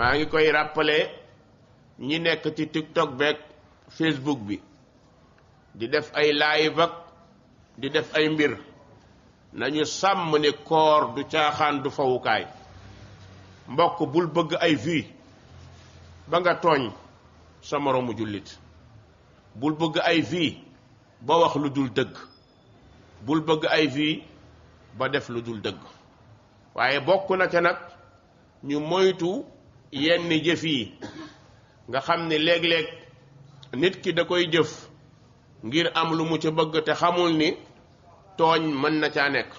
maa ngi koy rappeler ñi nekk ci TikTok beeg Facebook bi di def ay live ak di def ay mbir nañu sàmm ne koor du caaxaan du fawukaay mbokk bul bëgg ay vues ba nga tooñ sa moroomu jullit bul bëgg ay vues ba wax lu dul dëgg bul bëgg ay vues ba def lu dul dëgg waaye bokk na ca nag ñu moytu yenn jëf yi nga xam ne léeg-léeg nit ki da koy jëf ngir am lu mu ca bëgg te xamul ni tooñ mën na caa nekk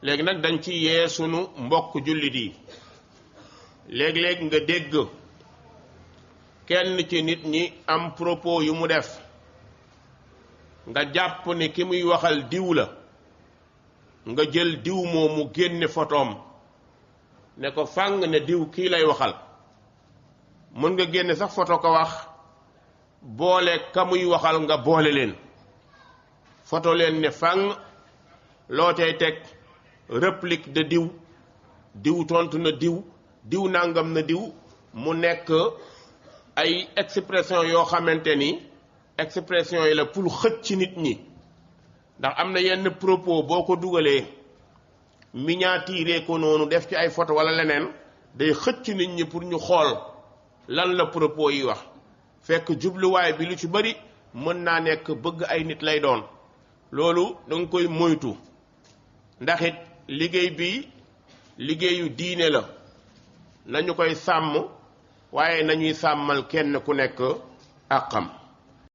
léegi nag dañ ci yee sunu mbokk jullit yi léeg-léeg nga dégg kenn ci nit ñi am propos yu mu def nga jàpp ni ki muy waxal diw la nga jël diw moomu génne photoom ne ko fàng ne diw kii lay waxal mën nga génne sax photo ko wax boole ka muy waxal nga boole leen photo leen ne fàng loo tey teg réplique de diw diw tontu na diw diw nangam na diw mu nekk ay expression yoo xamante ni expression yi la pour xëcc ci nit ñi ndax am na yenn propos boo ko dugalee miniaturé ko noonu def ci ay photo wala leneen day xëcc nit ñi pour ñu xool lan la propos yi wax fekk jubluwaay bi lu ci bari mën naa nekk bëgg ay nit lay doon loolu danga koy moytu ndax it liggéey bi liggéeyu diine la nañu koy sàmm waaye nañuy sàmmal kenn ku nekk àqam